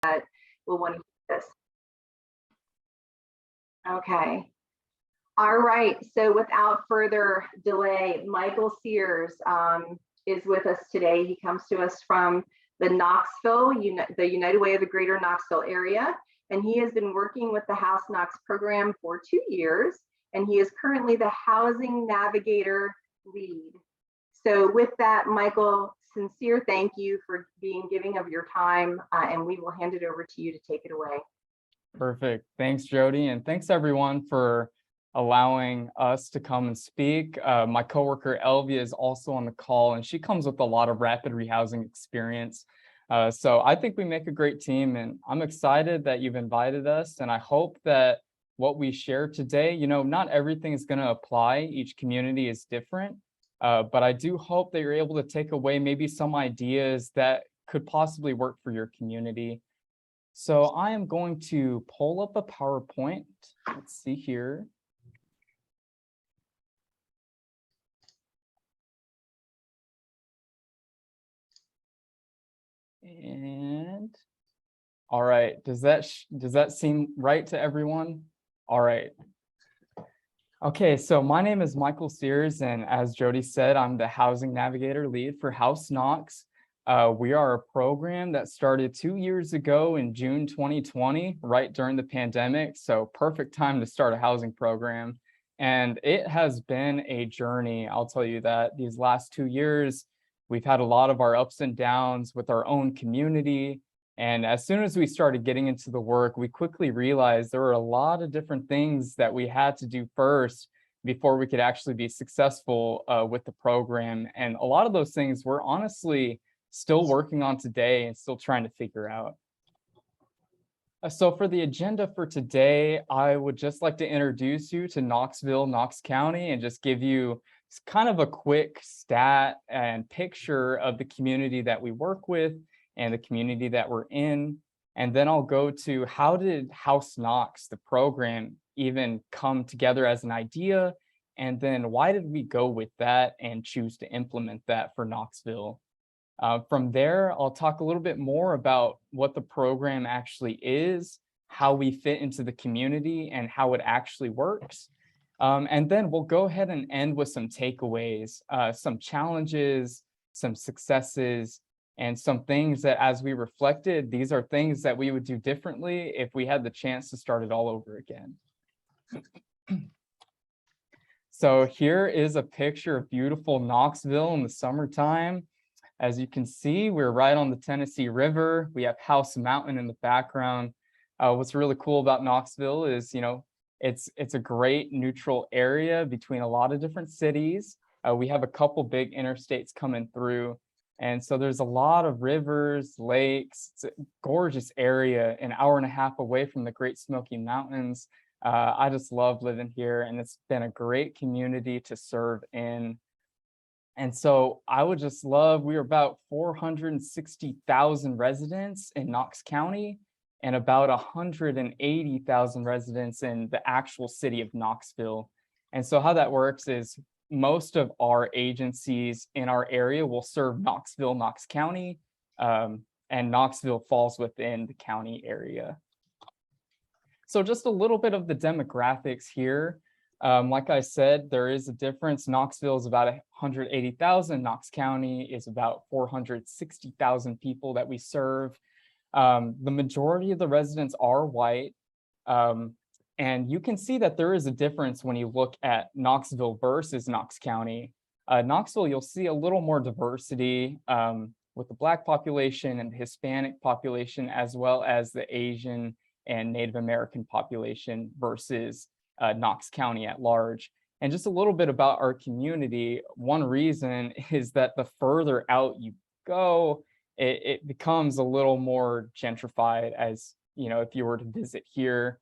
that will want to hear this. Okay. All right. So without further delay, Michael Sears is with us today. He comes to us from the Knoxville, the United Way of the Greater Knoxville area, and he has been working with the House Knox program for 2 years, and he is currently the Housing Navigator lead. So with that, Michael, sincere thank you for being giving of your time, and we will hand it over to you to take it away. Perfect. Thanks, Jody, and thanks everyone for allowing us to come and speak. My coworker Elvia is also on the call, and she comes with a lot of rapid rehousing experience. So I think we make a great team, and I'm excited that you've invited us, and I hope that what we share today, not everything is going to apply. Each community is different, but I do hope that you're able to take away maybe some ideas that could possibly work for your community. So I am going to pull up a PowerPoint. Let's see here. And all right, does that seem right to everyone? All right. Okay, so my name is Michael Sears, and as Jody said, I'm the Housing Navigator lead for House Knox. We are a program that started 2 years ago in June 2020, right during the pandemic. So perfect time to start a housing program. And it has been a journey. I'll tell you that these last 2 years, we've had a lot of our ups and downs with our own community. And as soon as we started getting into the work, we quickly realized there were a lot of different things that we had to do first before we could actually be successful with the program. And a lot of those things we're honestly still working on today and still trying to figure out. So for the agenda for today, I would just like to introduce you to Knoxville, Knox County, and just give you kind of a quick stat and picture of the community that we work with and the community that we're in. And then I'll go to how did House Knox, the program, even come together as an idea? And then why did we go with that and choose to implement that for Knoxville? From there, I'll talk a little bit more about what the program actually is, how we fit into the community, and how it actually works. And then we'll go ahead and end with some takeaways, some challenges, some successes, and some things that as we reflected, these are things that we would do differently if we had the chance to start it all over again. So here is a picture of beautiful Knoxville in the summertime. As you can see, we're right on the Tennessee River. We have House Mountain in the background. What's really cool about Knoxville is, it's a great neutral area between a lot of different cities. We have a couple big interstates coming through. And so there's a lot of rivers, lakes. It's a gorgeous area, an hour and a half away from the Great Smoky Mountains. I just love living here, and it's been a great community to serve in. And so I would just love, we're about 460,000 residents in Knox County and about 180,000 residents in the actual city of Knoxville. And so how that works is most of our agencies in our area will serve Knoxville, Knox County, and Knoxville falls within the county area. So just a little bit of the demographics here. Like I said, there is a difference. Knoxville is about 180,000. Knox County is about 460,000 people that we serve. The majority of the residents are white. And you can see that there is a difference when you look at Knoxville versus Knox County. Knoxville, you'll see a little more diversity with the Black population and the Hispanic population, as well as the Asian and Native American population versus Knox County at large. And just a little bit about our community. One reason is that the further out you go, it becomes a little more gentrified. As if you were to visit here,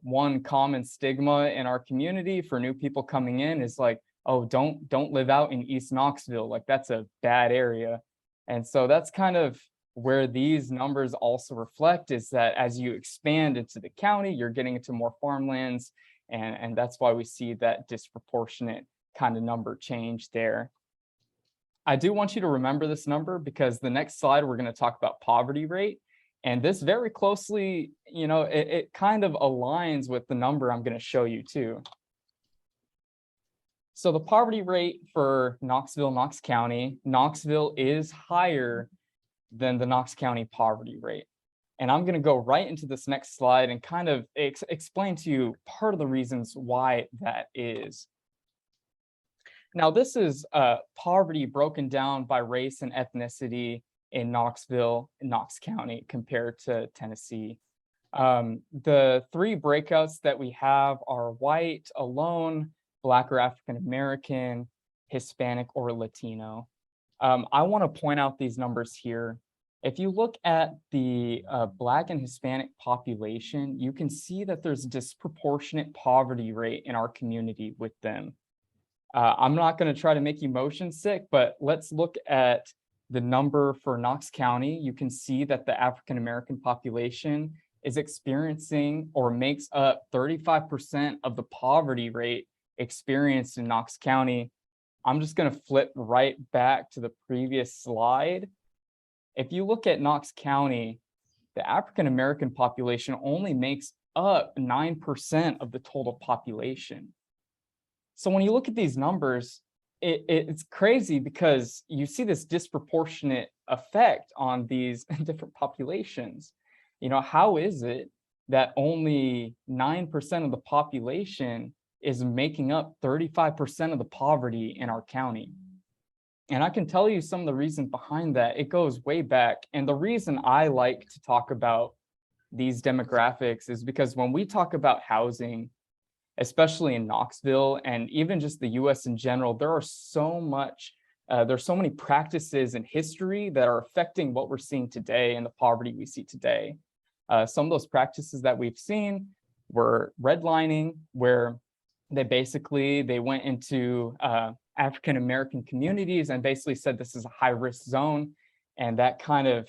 one common stigma in our community for new people coming in is like, oh, don't live out in East Knoxville, like that's a bad area. And so that's kind of where these numbers also reflect, is that as you expand into the county, you're getting into more farmlands. And that's why we see that disproportionate kind of number change there. I do want you to remember this number because the next slide, we're going to talk about poverty rate. And this very closely, it kind of aligns with the number I'm going to show you too. So the poverty rate for Knoxville, Knox County, Knoxville is higher than the Knox County poverty rate. And I'm going to go right into this next slide and kind of explain to you part of the reasons why that is. Now, this is poverty broken down by race and ethnicity in Knoxville, Knox County, compared to Tennessee. The three breakouts that we have are white alone, Black or African American, Hispanic or Latino. I want to point out these numbers here. If you look at the Black and Hispanic population, you can see that there's a disproportionate poverty rate in our community with them. I'm not going to try to make you motion sick, but let's look at the number for Knox County. You can see that the African American population is experiencing or makes up 35% of the poverty rate experienced in Knox County. I'm just going to flip right back to the previous slide. If you look at Knox County, the African American population only makes up 9% of the total population. So when you look at these numbers, it's crazy because you see this disproportionate effect on these different populations. How is it that only 9% of the population is making up 35% of the poverty in our county? And I can tell you some of the reasons behind that. It goes way back. And the reason I like to talk about these demographics is because when we talk about housing, especially in Knoxville and even just the US in general, there's so many practices in history that are affecting what we're seeing today and the poverty we see today. Some of those practices that we've seen were redlining, where they went into African American communities and basically said this is a high risk zone, and that kind of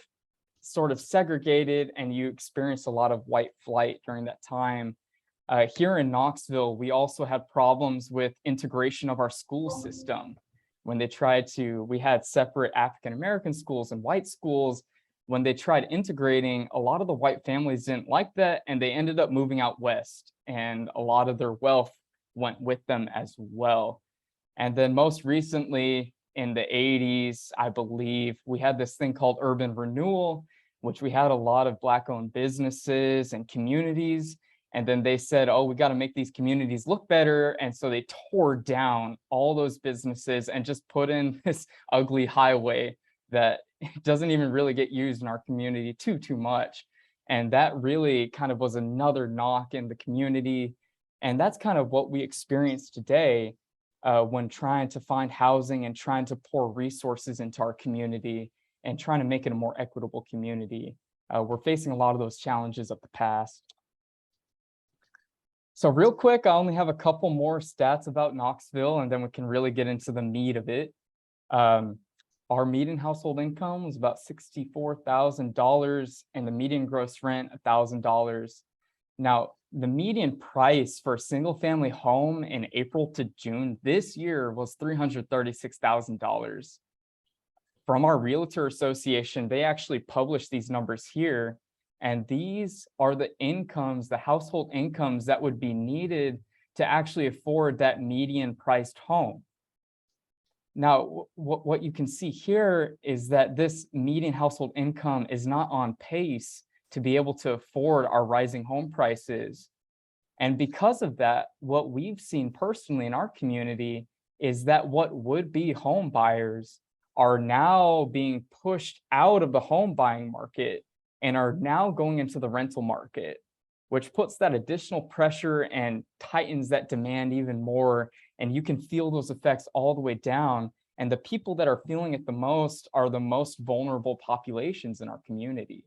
sort of segregated, and you experienced a lot of white flight during that time. Here in Knoxville, we also had problems with integration of our school system. When we had separate African American schools and white schools. When they tried integrating, a lot of the white families didn't like that, and they ended up moving out west, and a lot of their wealth went with them as well. And then most recently in the 80s, I believe, we had this thing called urban renewal, which we had a lot of Black-owned businesses and communities. And then they said, oh, we got to make these communities look better. And so they tore down all those businesses and just put in this ugly highway that doesn't even really get used in our community too much. And that really kind of was another knock in the community. And that's kind of what we experience today when trying to find housing and trying to pour resources into our community and trying to make it a more equitable community. We're facing a lot of those challenges of the past. So real quick, I only have a couple more stats about Knoxville, and then we can really get into the meat of it. Our median household income was about $64,000, and the median gross rent $1,000. Now, the median price for a single family home in April to June this year was $336,000. From our Realtor Association, they actually published these numbers here. And these are the incomes, the household incomes that would be needed to actually afford that median priced home. Now, what you can see here is that this median household income is not on pace to be able to afford our rising home prices. And because of that, what we've seen personally in our community is that what would be home buyers are now being pushed out of the home buying market and are now going into the rental market, which puts that additional pressure and tightens that demand even more. And you can feel those effects all the way down. And the people that are feeling it the most are the most vulnerable populations in our community.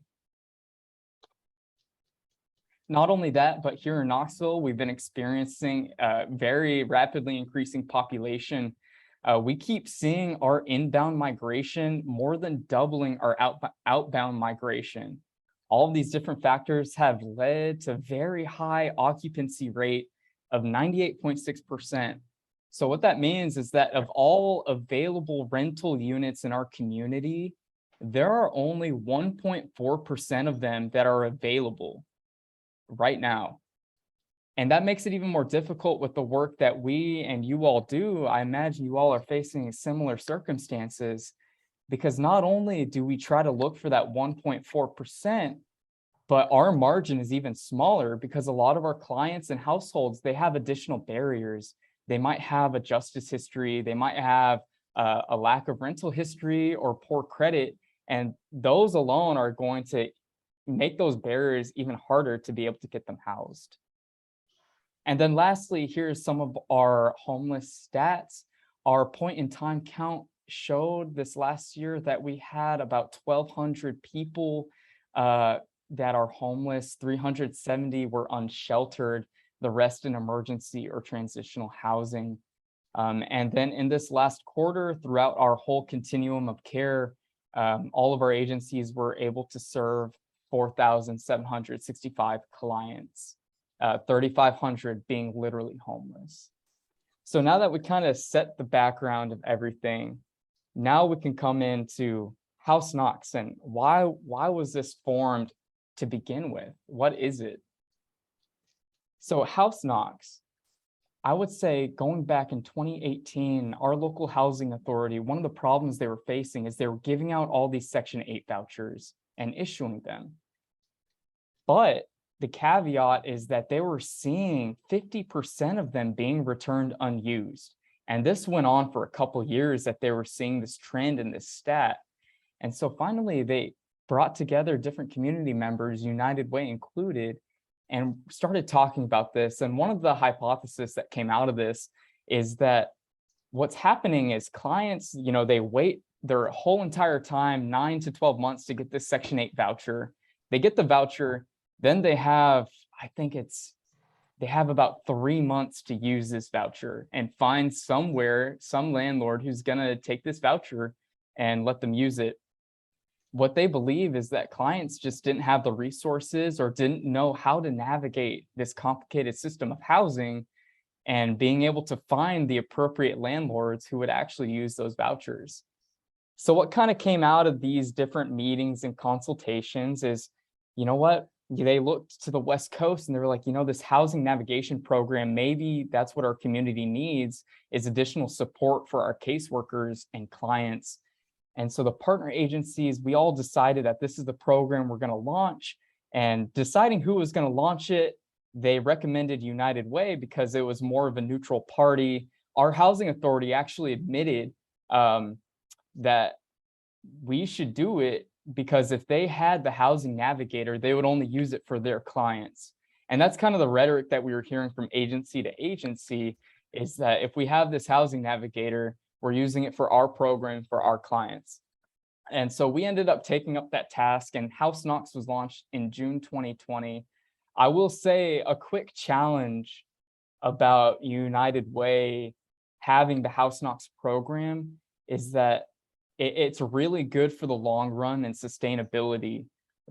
Not only that, but here in Knoxville, we've been experiencing a very rapidly increasing population. We keep seeing our inbound migration more than doubling our outbound migration. All of these different factors have led to very high occupancy rate of 98.6%. So what that means is that of all available rental units in our community, there are only 1.4% of them that are available right now. And that makes it even more difficult with the work that we and you all do. I imagine you all are facing similar circumstances, because not only do we try to look for that 1.4%, but our margin is even smaller because a lot of our clients and households, they have additional barriers. They might have a justice history, they might have a lack of rental history or poor credit, and those alone are going to make those barriers even harder to be able to get them housed. And then lastly, here's some of our homeless stats. Our point in time count showed this last year that we had about 1,200 people that are homeless, 370 were unsheltered, the rest in emergency or transitional housing. And then in this last quarter, throughout our whole continuum of care, all of our agencies were able to serve 4,765 clients, 3,500 being literally homeless. So now that we kind of set the background of everything, now we can come into House Knox and why was this formed to begin with? What is it? So House Knox, I would say going back in 2018, our local housing authority, one of the problems they were facing is they were giving out all these Section 8 vouchers and issuing them. But the caveat is that they were seeing 50% of them being returned unused. And this went on for a couple of years, that they were seeing this trend in this stat. And so finally, they brought together different community members, United Way included, and started talking about this. And one of the hypotheses that came out of this is that what's happening is clients, they wait their whole entire time, 9 to 12 months, to get this Section 8 voucher. They get the voucher, then they have, they have about 3 months to use this voucher and find some landlord who's gonna take this voucher and let them use it. What they believe is that clients just didn't have the resources or didn't know how to navigate this complicated system of housing and being able to find the appropriate landlords who would actually use those vouchers. So what kind of came out of these different meetings and consultations is, you know what? They looked to the West Coast and they were like, this housing navigation program, maybe that's what our community needs, is additional support for our caseworkers and clients. And so the partner agencies, we all decided that this is the program we're going to launch. And deciding who was going to launch it, they recommended United Way because it was more of a neutral party. Our housing authority actually admitted that we should do it because if they had the housing navigator, they would only use it for their clients. And that's kind of the rhetoric that we were hearing from agency to agency, is that if we have this housing navigator, we're using it for our program, for our clients. And so we ended up taking up that task, and House Knox was launched in June 2020. I will say a quick challenge about United Way having the House Knox program is that it's really good for the long run and sustainability,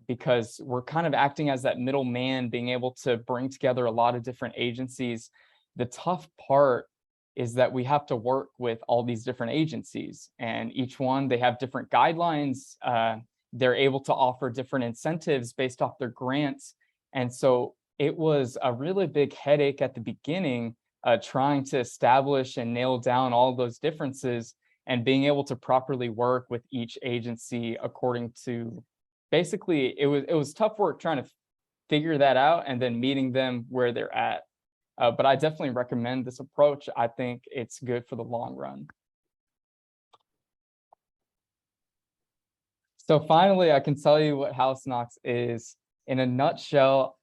because we're kind of acting as that middleman, being able to bring together a lot of different agencies. The tough part is that we have to work with all these different agencies, and each one, they have different guidelines. They're able to offer different incentives based off their grants. And so it was a really big headache at the beginning, trying to establish and nail down all of those differences and being able to properly work with each agency according to, basically, it was tough work trying to figure that out and then meeting them where they're at. But I definitely recommend this approach. I think it's good for the long run. So finally, I can tell you what House Knox is. In a nutshell,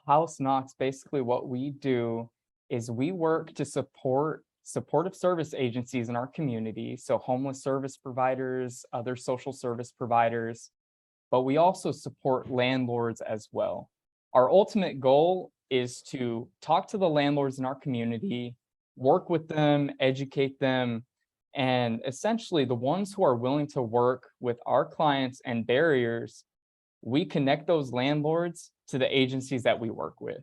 House Knox, basically what we do is we work to support supportive service agencies in our community. So homeless service providers, other social service providers, but we also support landlords as well. Our ultimate goal is to talk to the landlords in our community, work with them, educate them, and essentially the ones who are willing to work with our clients and barriers, we connect those landlords to the agencies that we work with.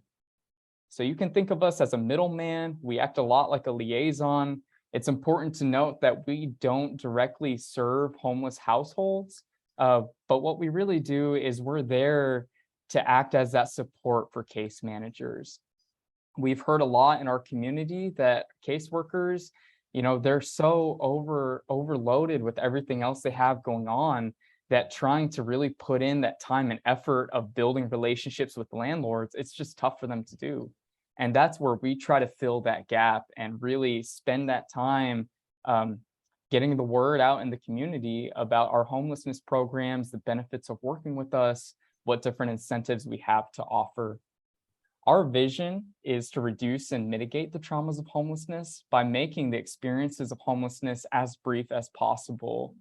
So you can think of us as a middleman. We act a lot like a liaison. It's important to note that we don't directly serve homeless households. But what we really do is we're there to act as that support for case managers. We've heard a lot in our community that caseworkers, they're so overloaded with everything else they have going on, that trying to really put in that time and effort of building relationships with landlords, it's just tough for them to do. And that's where we try to fill that gap and really spend that time getting the word out in the community about our homelessness programs, the benefits of working with us, what different incentives we have to offer. Our vision is to reduce and mitigate the traumas of homelessness by making the experiences of homelessness as brief as possible.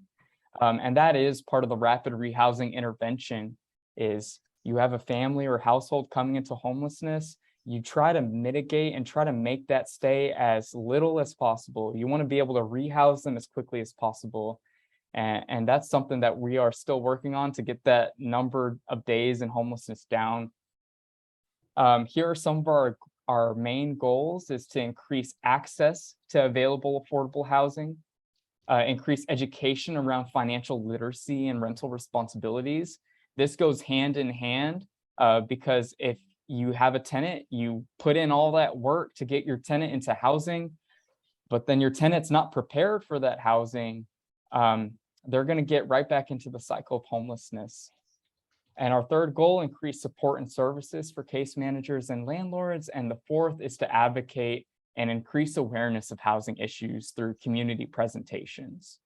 And that is part of the rapid rehousing intervention. Is you have a family or household coming into homelessness, you try to mitigate and try to make that stay as little as possible. You want to be able to rehouse them as quickly as possible. And that's something that we are still working on, to get that number of days in homelessness down. Here are some of our main goals: is to increase access to available affordable housing, increase education around financial literacy and rental responsibilities. This goes hand in hand, because if you have a tenant, you put in all that work to get your tenant into housing, but then your tenant's not prepared for that housing, they're going to get right back into the cycle of homelessness. And our third goal, increase support and services for case managers and landlords. And the fourth is to advocate and increase awareness of housing issues through community presentations.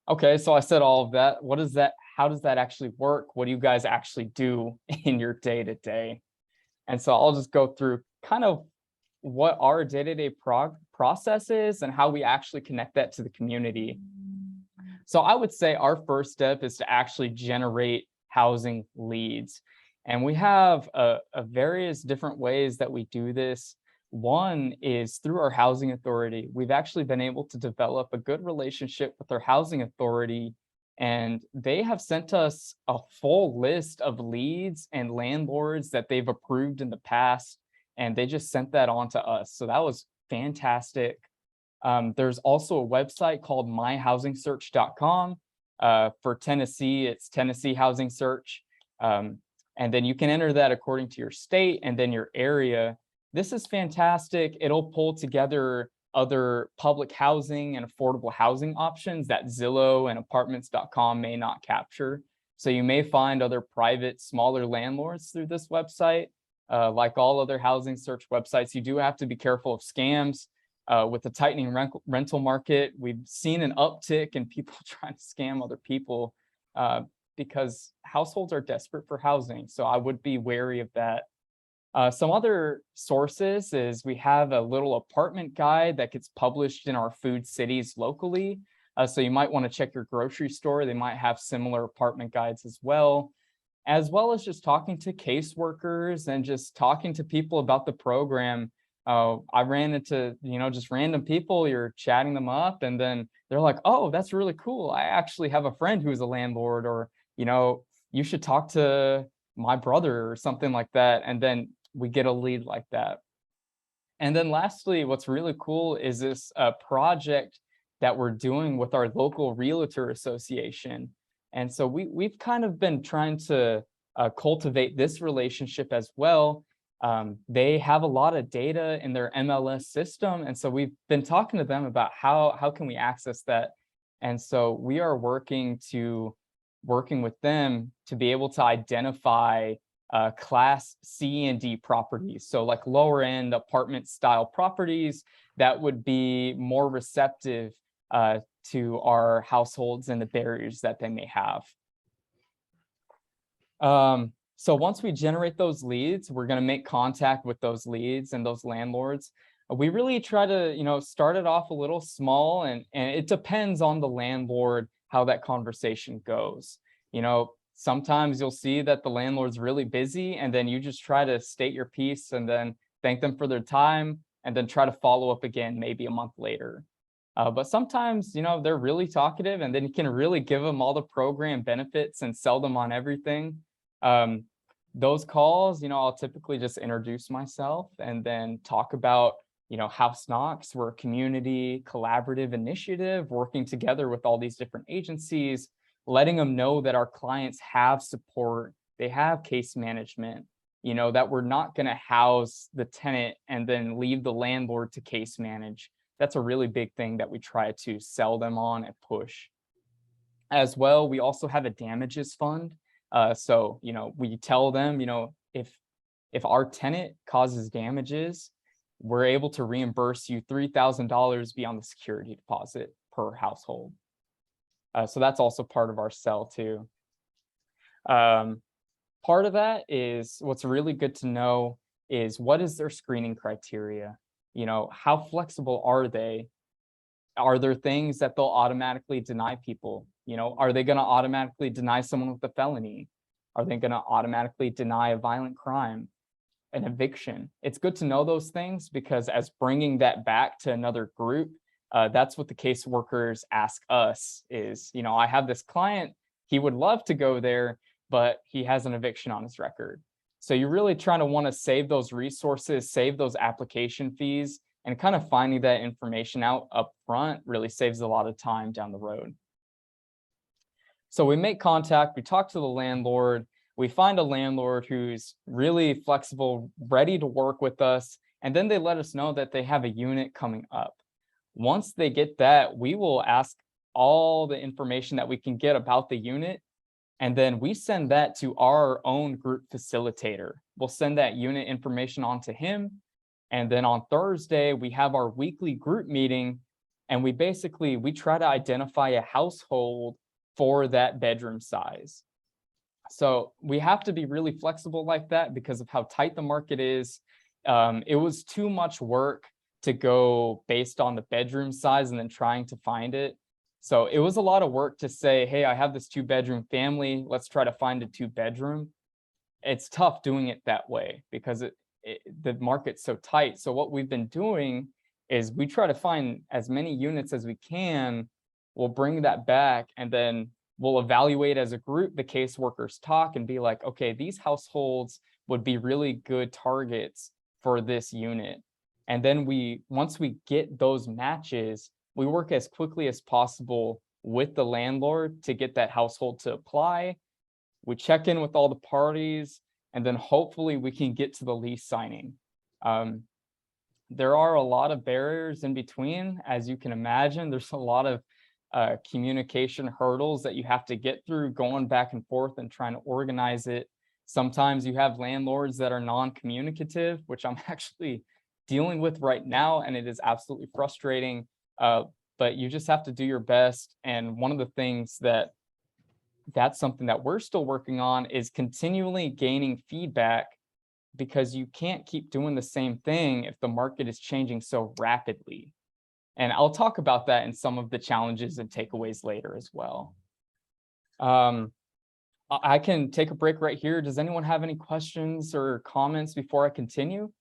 Okay, so I said all of that. How does that actually work? What do you guys actually do in your day-to-day? And so I'll just go through kind of what our day-to-day process is and how we actually connect that to the community. So I would say our first step is to actually generate housing leads. And we have a various different ways that we do this. One is through our housing authority. We've actually been able to develop a good relationship with our housing authority, and they have sent us a full list of leads and landlords that they've approved in the past, and they just sent that on to us. So that was fantastic. There's also a website called myhousingsearch.com. For Tennessee, it's Tennessee Housing Search. And then you can enter that according to your state and then your area. This is fantastic. It'll pull together other public housing and affordable housing options that Zillow and apartments.com may not capture. So you may find other private, smaller landlords through this website. Like all other housing search websites, you do have to be careful of scams. With the tightening rental market, we've seen an uptick in people trying to scam other people because households are desperate for housing. So I would be wary of that. Some other sources is we have a little apartment guide that gets published in our food cities locally. So you might want to check your grocery store. They might have similar apartment guides as well as just talking to caseworkers and just talking to people about the program. I ran into, just random people, you're chatting them up and then they're like, oh, that's really cool. I actually have a friend who's a landlord, or, you should talk to my brother or something like that. And then we get a lead like that. And then lastly, what's really cool is this project that we're doing with our local realtor association. And so we've kind of been trying to cultivate this relationship as well. They have a lot of data in their MLS system. And so we've been talking to them about how can we access that. And so we are working with them to be able to identify class C and D properties. So like lower end apartment style properties that would be more receptive to our households and the barriers that they may have. So once we generate those leads, we're going to make contact with those leads and those landlords. We really try to, start it off a little small, and it depends on the landlord how that conversation goes. Sometimes you'll see that the landlord's really busy, and then you just try to state your piece and then thank them for their time and then try to follow up again maybe a month later. But sometimes, they're really talkative, and then you can really give them all the program benefits and sell them on everything. Those calls, I'll typically just introduce myself and then talk about House Knox, we're a community collaborative initiative working together with all these different agencies, letting them know that our clients have support, they have case management, that we're not going to house the tenant and then leave the landlord to case manage. That's a really big thing that we try to sell them on and push. As well, we also have a damages fund. So, we tell them, if our tenant causes damages, we're able to reimburse you $3,000 beyond the security deposit per household. So that's also part of our sell too. Part of that is what's really good to know is what is their screening criteria? How flexible are they? Are there things that they'll automatically deny people? Are they going to automatically deny someone with a felony? Are they going to automatically deny a violent crime, an eviction? It's good to know those things, because as bringing that back to another group, that's what the caseworkers ask us is, I have this client, he would love to go there, but he has an eviction on his record. So you're really trying to want to save those resources, save those application fees, and kind of finding that information out up front really saves a lot of time down the road. So we make contact, we talk to the landlord, we find a landlord who's really flexible, ready to work with us, and then they let us know that they have a unit coming up. Once they get that, we will ask all the information that we can get about the unit, and then we send that to our own group facilitator. We'll send that unit information on to him, and then on Thursday, we have our weekly group meeting, and we try to identify a household for that bedroom size. So we have to be really flexible like that because of how tight the market is. It was too much work to go based on the bedroom size and then trying to find it. So it was a lot of work to say, hey, I have this 2-bedroom family, let's try to find a 2-bedroom. It's tough doing it that way because the market's so tight. So what we've been doing is we try to find as many units as we can. We'll bring that back, and then we'll evaluate as a group. The caseworkers talk and be like, okay, these households would be really good targets for this unit. And then once we get those matches, we work as quickly as possible with the landlord to get that household to apply. We check in with all the parties, and then hopefully we can get to the lease signing. There are a lot of barriers in between, as you can imagine. There's a lot of communication hurdles that you have to get through, going back and forth and trying to organize it. Sometimes you have landlords that are non-communicative, which I'm actually dealing with right now, and it is absolutely frustrating. But you just have to do your best. And one of the things that's something that we're still working on is continually gaining feedback, because you can't keep doing the same thing if the market is changing so rapidly. And I'll talk about that in some of the challenges and takeaways later as well. I can take a break right here. Does anyone have any questions or comments before I continue?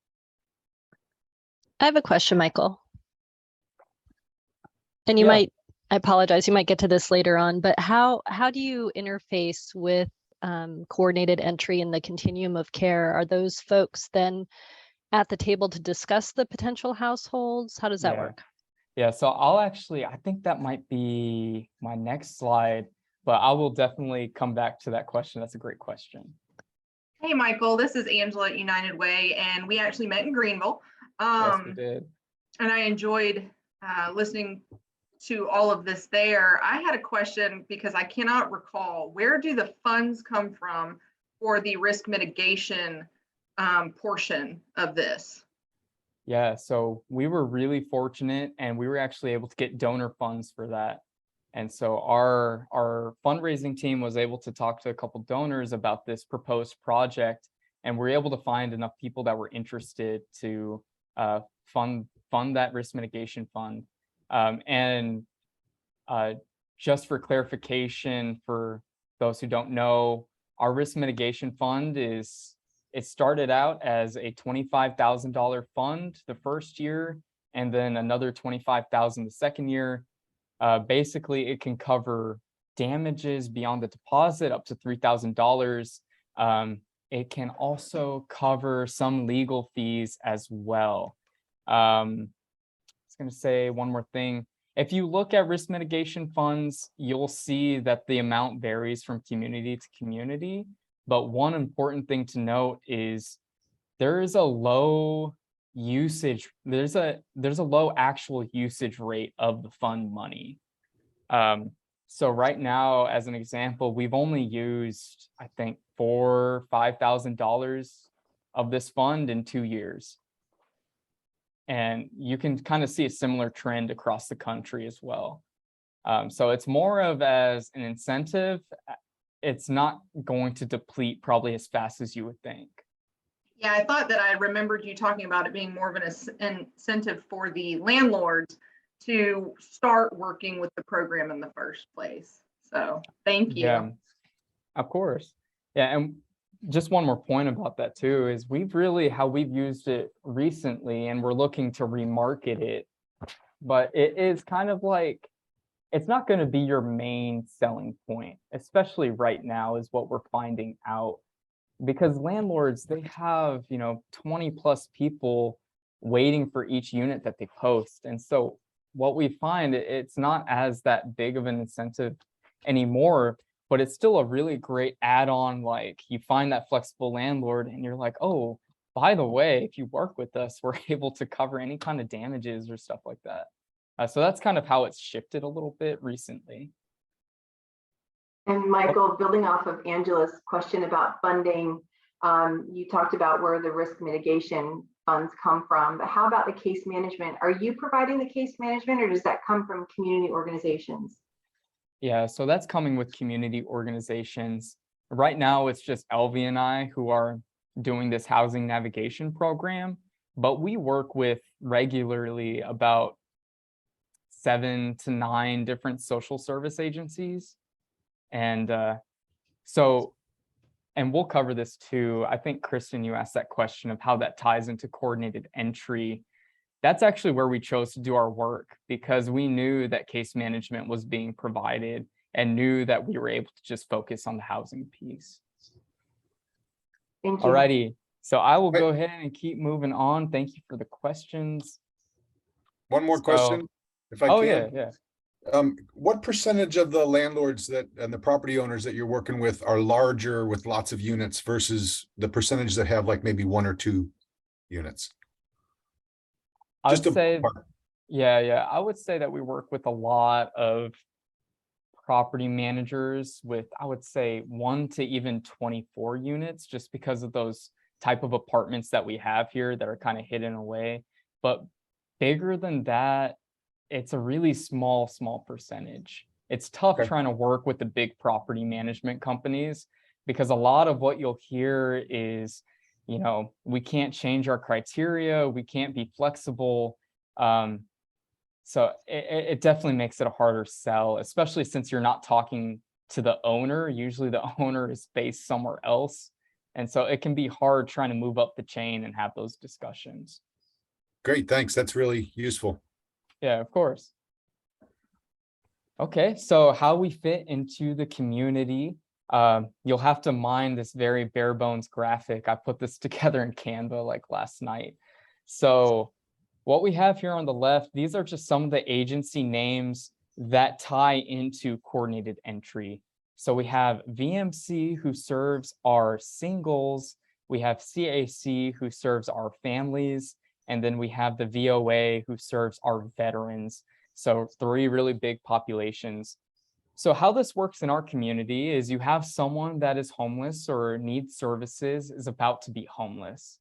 I have a question, Michael. And you Yeah. might, I apologize, you might get to this later on, but how do you interface with coordinated entry in the continuum of care? Are those folks then at the table to discuss the potential households? How does that work? Yeah, so I think that might be my next slide, but I will definitely come back to that question. That's a great question. Hey, Michael, this is Angela at United Way, and we actually met in Greenville. Yes, we did. And I enjoyed listening to all of this there. I had a question because I cannot recall, where do the funds come from for the risk mitigation portion of this? Yeah, so we were really fortunate, and we were actually able to get donor funds for that. And so our fundraising team was able to talk to a couple donors about this proposed project, and we're able to find enough people that were interested to fund that risk mitigation fund. Just for clarification, for those who don't know, our risk mitigation fund it started out as a $25,000 fund the first year, and then another $25,000 the second year. Basically, it can cover damages beyond the deposit up to $3,000. It can also cover some legal fees as well. I was going to say one more thing. If you look at risk mitigation funds, you'll see that the amount varies from community to community. But one important thing to note is there is a low usage, there's a low actual usage rate of the fund money. So right now, as an example, we've only used, I think, $4,000 or $5,000 of this fund in 2 years. And you can kind of see a similar trend across the country as well. So it's more of as an incentive. It's not going to deplete probably as fast as you would think. Yeah, I thought that I remembered you talking about it being more of an incentive for the landlords to start working with the program in the first place. So thank you. Yeah, of course. Yeah, and just one more point about that too is how we've used it recently, and we're looking to remarket it, but it is kind of like, it's not going to be your main selling point, especially right now is what we're finding out, because landlords, they have, 20 plus people waiting for each unit that they post. And so what we find, it's not as that big of an incentive anymore, but it's still a really great add-on. Like, you find that flexible landlord and you're like, oh, by the way, if you work with us, we're able to cover any kind of damages or stuff like that. So that's kind of how it's shifted a little bit recently. And Michael, building off of Angela's question about funding, you talked about where the risk mitigation funds come from, but how about the case management? Are you providing the case management, or does that come from community organizations? Yeah, so that's coming with community organizations. Right now, it's just Elvie and I who are doing this housing navigation program, but we work with regularly about 7 to 9 different social service agencies. And and we'll cover this too. I think, Kristen, you asked that question of how that ties into coordinated entry. That's actually where we chose to do our work, because we knew that case management was being provided and knew that we were able to just focus on the housing piece. Thank you. Alrighty, so I will go ahead and keep moving on. Thank you for the questions. One more question, if I Oh, can. yeah. What percentage of the landlords and the property owners that you're working with are larger with lots of units versus the percentage that have like maybe 1 or 2 units? I'd Just a say, ballpark. yeah, I would say that we work with a lot of property managers with, I would say, 1 to even 24 units, just because of those type of apartments that we have here that are kind of hidden away. But bigger than that, it's a really small percentage. It's tough Okay. trying to work with the big property management companies, because a lot of what you'll hear is, we can't change our criteria, we can't be flexible. So it definitely makes it a harder sell, especially since you're not talking to the owner. Usually the owner is based somewhere else. And so it can be hard trying to move up the chain and have those discussions. Great, thanks. That's really useful. Yeah, of course. Okay, so how we fit into the community. You'll have to mind this very bare bones graphic. I put this together in Canva like last night. So what we have here on the left, these are just some of the agency names that tie into coordinated entry. So we have VMC, who serves our singles. We have CAC, who serves our families. And then we have the VOA, who serves our veterans. So 3 really big populations. So how this works in our community is you have someone that is homeless or needs services, is about to be homeless.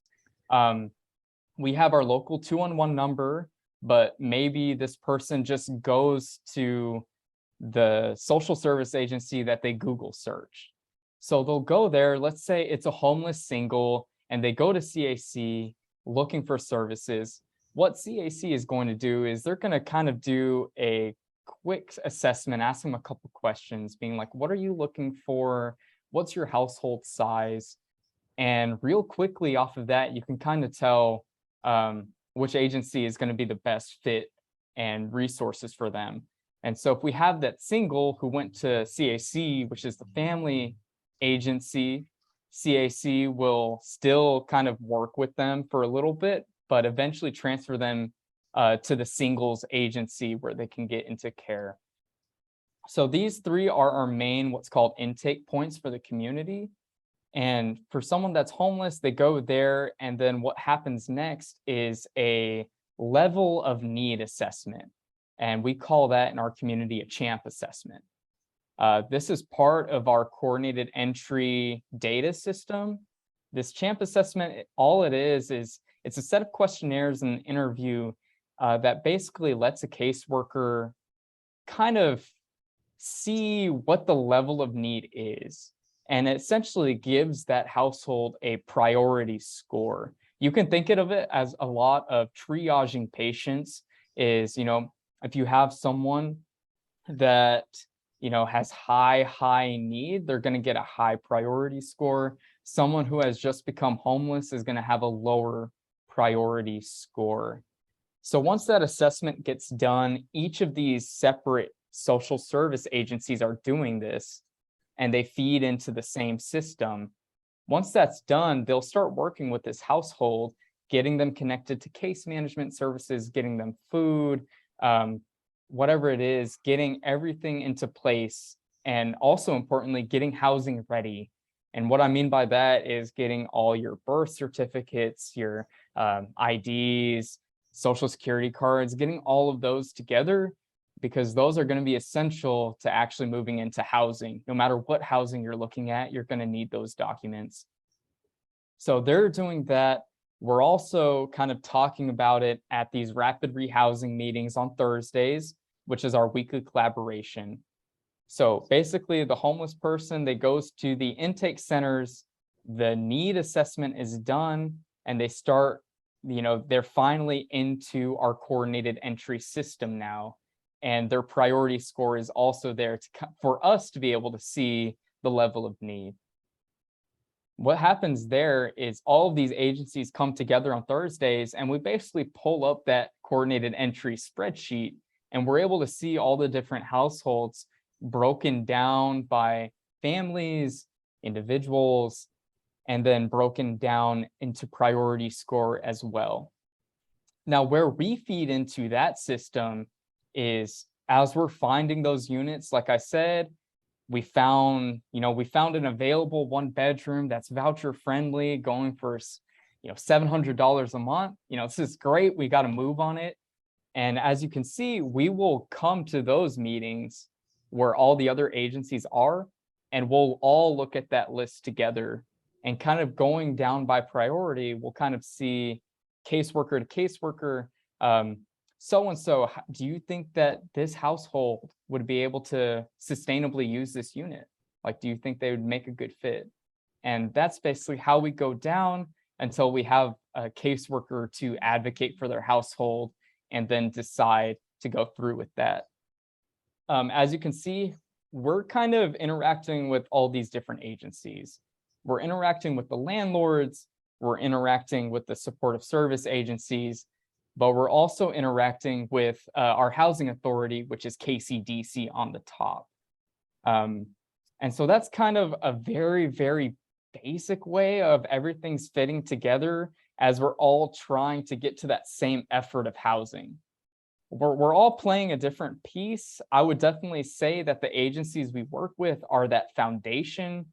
We have our local 211 number, but maybe this person just goes to the social service agency that they Google search. So they'll go there, let's say it's a homeless single, and they go to CAC looking for services. What CAC is going to do is they're going to kind of do a quick assessment, ask them a couple questions, being like, what are you looking for? What's your household size? And real quickly off of that, you can kind of tell which agency is going to be the best fit and resources for them. And so if we have that single who went to CAC, which is the family agency, CAC will still kind of work with them for a little bit, but eventually transfer them to the singles agency where they can get into care. So these three are our main what's called intake points for the community. And for someone that's homeless, they go there, and then what happens next is a level of need assessment. And we call that in our community a CHAMP assessment. This is part of our coordinated entry data system. This CHAMP assessment, all it is it's a set of questionnaires and interview that basically lets a caseworker kind of see what the level of need is. And it essentially gives that household a priority score. You can think of it as a lot of triaging patients is, if you have someone that, has high need, they're going to get a high priority score. Someone who has just become homeless is going to have a lower priority score. So once that assessment gets done, each of these separate social service agencies are doing this, and they feed into the same system. Once that's done, they'll start working with this household, getting them connected to case management services, getting them food, whatever it is, getting everything into place, and also importantly, getting housing ready. And what I mean by that is getting all your birth certificates, your IDs, social security cards, getting all of those together, because those are going to be essential to actually moving into housing. No matter what housing you're looking at, you're going to need those documents. So they're doing that. We're also kind of talking about it at these rapid rehousing meetings on Thursdays, which is our weekly collaboration. So basically the homeless person, they goes to the intake centers, the need assessment is done, and they start, they're finally into our coordinated entry system now. And their priority score is also there for us to be able to see the level of need. What happens there is all of these agencies come together on Thursdays, and we basically pull up that coordinated entry spreadsheet, and we're able to see all the different households broken down by families, individuals, and then broken down into priority score as well. Now, where we feed into that system is as we're finding those units, like I said, we found an available 1-bedroom that's voucher friendly, going for, $700 a month. This is great. We got to move on it. And as you can see, we will come to those meetings where all the other agencies are, and we'll all look at that list together, and kind of going down by priority, we'll kind of see caseworker to caseworker, so-and-so, do you think that this household would be able to sustainably use this unit? Like, do you think they would make a good fit? And that's basically how we go down until we have a caseworker to advocate for their household and then decide to go through with that. As you can see, we're kind of interacting with all these different agencies. We're interacting with the landlords, we're interacting with the supportive service agencies, but we're also interacting with our housing authority, which is KCDC on the top. And so that's kind of a very, very basic way of everything's fitting together as we're all trying to get to that same effort of housing. We're all playing a different piece. I would definitely say that the agencies we work with are that foundation,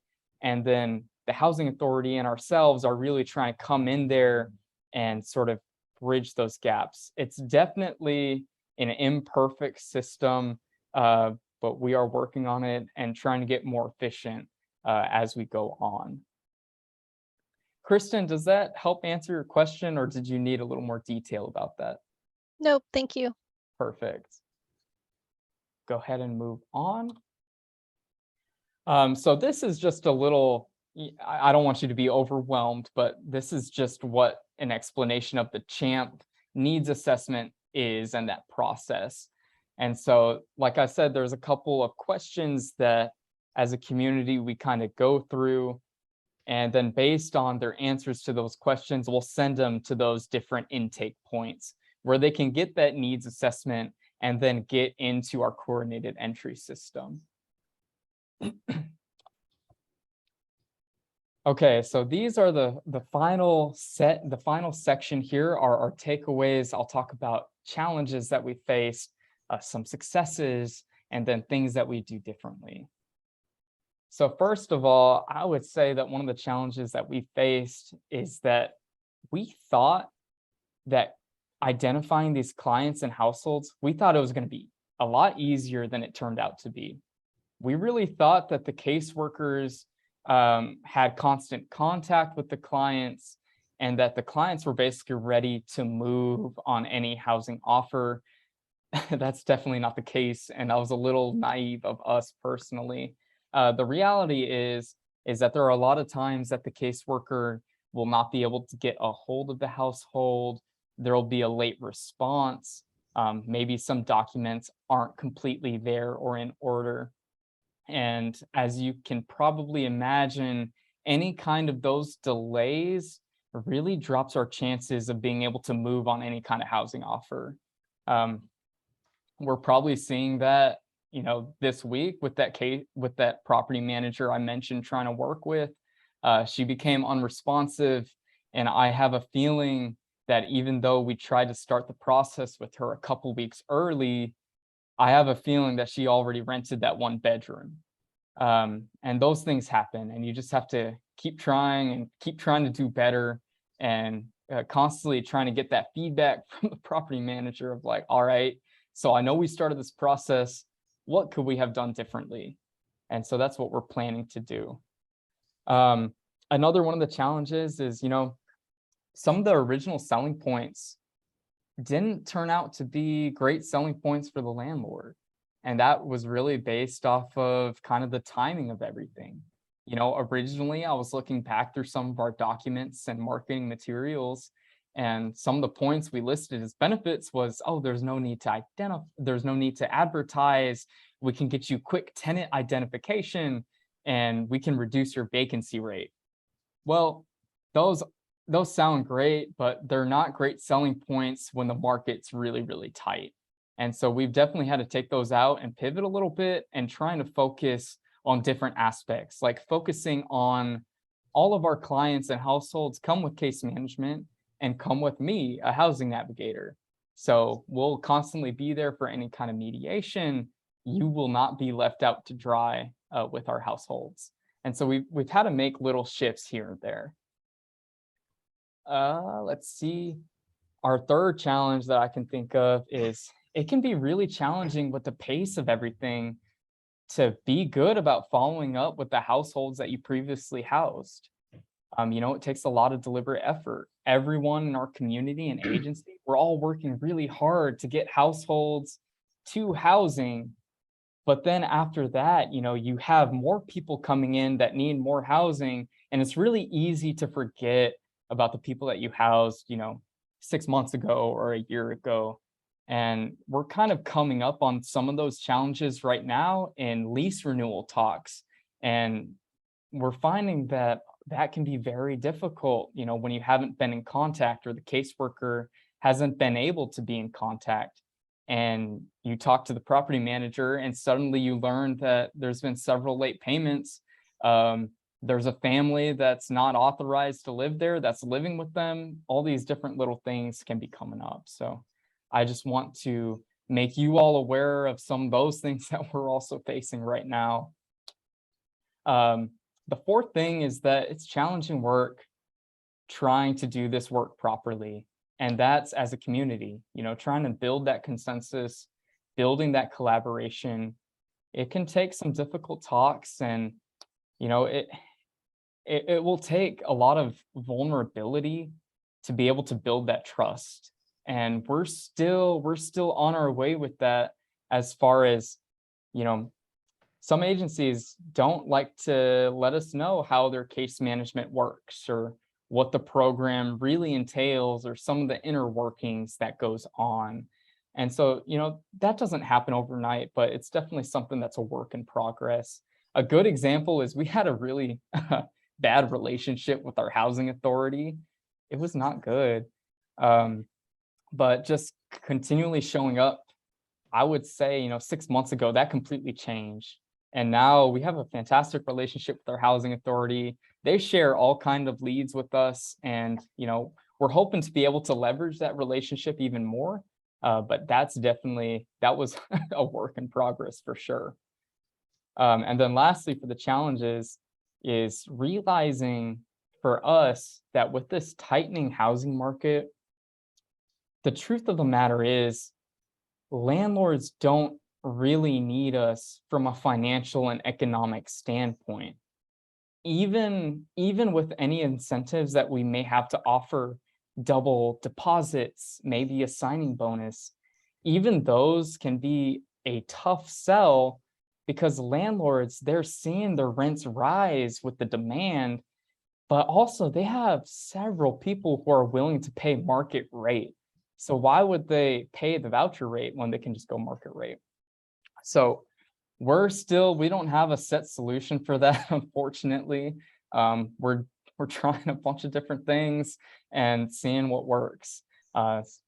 and then the housing authority and ourselves are really trying to come in there and sort of bridge those gaps. It's definitely an imperfect system, but we are working on it and trying to get more efficient as we go on. Kristen, does that help answer your question, or did you need a little more detail about that? Nope, thank you. Perfect. Go ahead and move on. So this is just a little, I don't want you to be overwhelmed, but this is just what an explanation of the CHAMP needs assessment is and that process. And so, like I said, there's a couple of questions that as a community we kind of go through, and then based on their answers to those questions, we'll send them to those different intake points where they can get that needs assessment and then get into our coordinated entry system. Okay, so these are the final section here are our takeaways. I'll talk about challenges that we faced, some successes, and then things that we do differently. So first of all, I would say that one of the challenges that we faced is that we thought that identifying these clients and households, we thought it was going to be a lot easier than it turned out to be. We really thought that the caseworkers had constant contact with the clients and that the clients were basically ready to move on any housing offer. That's definitely not the case, and that was a little naive of us personally. The reality is that there are a lot of times that the caseworker will not be able to get a hold of the household. There will be a late response. Maybe some documents aren't completely there or in order. And as you can probably imagine, any kind of those delays really drops our chances of being able to move on any kind of housing offer. We're probably seeing that, this week with that case, with that property manager I mentioned trying to work with. She became unresponsive, and I have a feeling that even though we tried to start the process with her a couple weeks early, I have a feeling that she already rented that one bedroom. And those things happen, and you just have to keep trying to do better, and constantly trying to get that feedback from the property manager of like, all right, so I know we started this process, what could we have done differently? And so that's what we're planning to do. Another one of the challenges is, some of the original selling points didn't turn out to be great selling points for the landlord. And that was really based off of kind of the timing of everything. Originally I was looking back through some of our documents and marketing materials, and some of the points we listed as benefits was, oh, there's no need to advertise. We can get you quick tenant identification, and we can reduce your vacancy rate. Well, those sound great, but they're not great selling points when the market's really, really tight. And so we've definitely had to take those out and pivot a little bit and trying to focus on different aspects, like focusing on all of our clients and households come with case management and come with me, a housing navigator. So we'll constantly be there for any kind of mediation. You will not be left out to dry with our households. And so we've had to make little shifts here and there. Let's see. Our third challenge that I can think of is it can be really challenging with the pace of everything to be good about following up with the households that you previously housed. It takes a lot of deliberate effort. Everyone in our community and agency, we're all working really hard to get households to housing. But then after that, you have more people coming in that need more housing, and it's really easy to forget about the people that you housed, 6 months ago or a year ago. And we're kind of coming up on some of those challenges right now in lease renewal talks. And we're finding that can be very difficult, when you haven't been in contact or the caseworker hasn't been able to be in contact. And you talk to the property manager and suddenly you learn that there's been several late payments. There's a family that's not authorized to live there that's living with them. All these different little things can be coming up. So I just want to make you all aware of some of those things that we're also facing right now. The fourth thing is that it's challenging work trying to do this work properly. And that's as a community, trying to build that consensus, building that collaboration. It can take some difficult talks, and, it will take a lot of vulnerability to be able to build that trust. And we're still on our way with that, as far as, some agencies don't like to let us know how their case management works or what the program really entails or some of the inner workings that goes on. And so, that doesn't happen overnight, but it's definitely something that's a work in progress. A good example is we had a really bad relationship with our housing authority. It was not good. But just continually showing up, I would say, 6 months ago, that completely changed. And now we have a fantastic relationship with our housing authority. they share all kind of leads with us, and we're hoping to be able to leverage that relationship even more. But that was a work in progress for sure. And then lastly, for the challenges, is realizing for us that with this tightening housing market, the truth of the matter is landlords don't really need us from a financial and economic standpoint. Even with any incentives that we may have to offer, double deposits, maybe a signing bonus, even those can be a tough sell, because landlords, they're seeing their rents rise with the demand, but also they have several people who are willing to pay market rate. So why would they pay the voucher rate when they can just go market rate? So we don't have a set solution for that, unfortunately. We're trying a bunch of different things and seeing what works.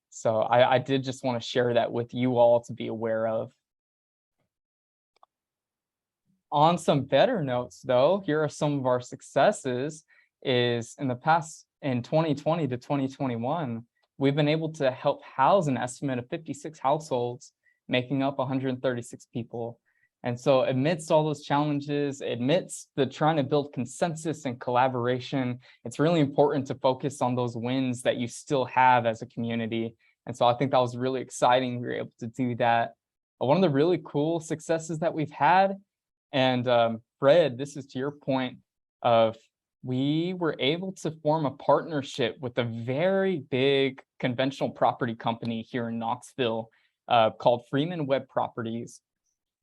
So I did just want to share that with you all to be aware of. On some better notes, though, here are some of our successes. Is in 2020 to 2021, we've been able to help house an estimate of 56 households, making up 136 people. And so amidst all those challenges, amidst the trying to build consensus and collaboration, it's really important to focus on those wins that you still have as a community. And so I think that was really exciting. We were able to do that. One of the really cool successes that we've had, and Fred, this is to your point of, we were able to form a partnership with a very big conventional property company here in Knoxville called Freeman Webb Properties.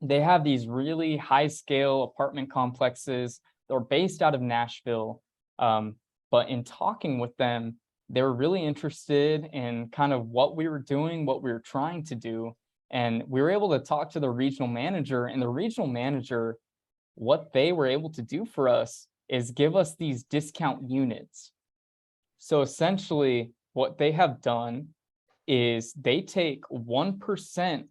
They have these really high scale apartment complexes. They're based out of Nashville. But in talking with them, they were really interested in kind of what we were doing, what we were trying to do. And we were able to talk to the regional manager, and the regional manager, what they were able to do for us is give us these discount units. So essentially what they have done is they take 1%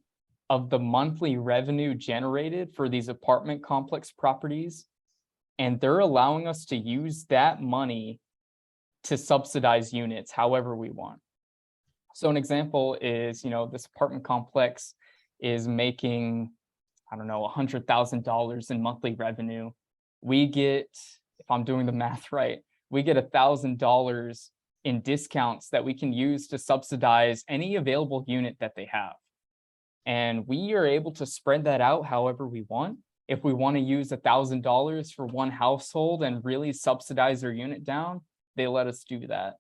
of the monthly revenue generated for these apartment complex properties, and they're allowing us to use that money to subsidize units however we want. So an example is, this apartment complex is making, I don't know, $100,000 in monthly revenue. We get, if I'm doing the math right, we get $1,000 in discounts that we can use to subsidize any available unit that they have. And we are able to spread that out however we want. If we want to use $1,000 for one household and really subsidize their unit down, they let us do that.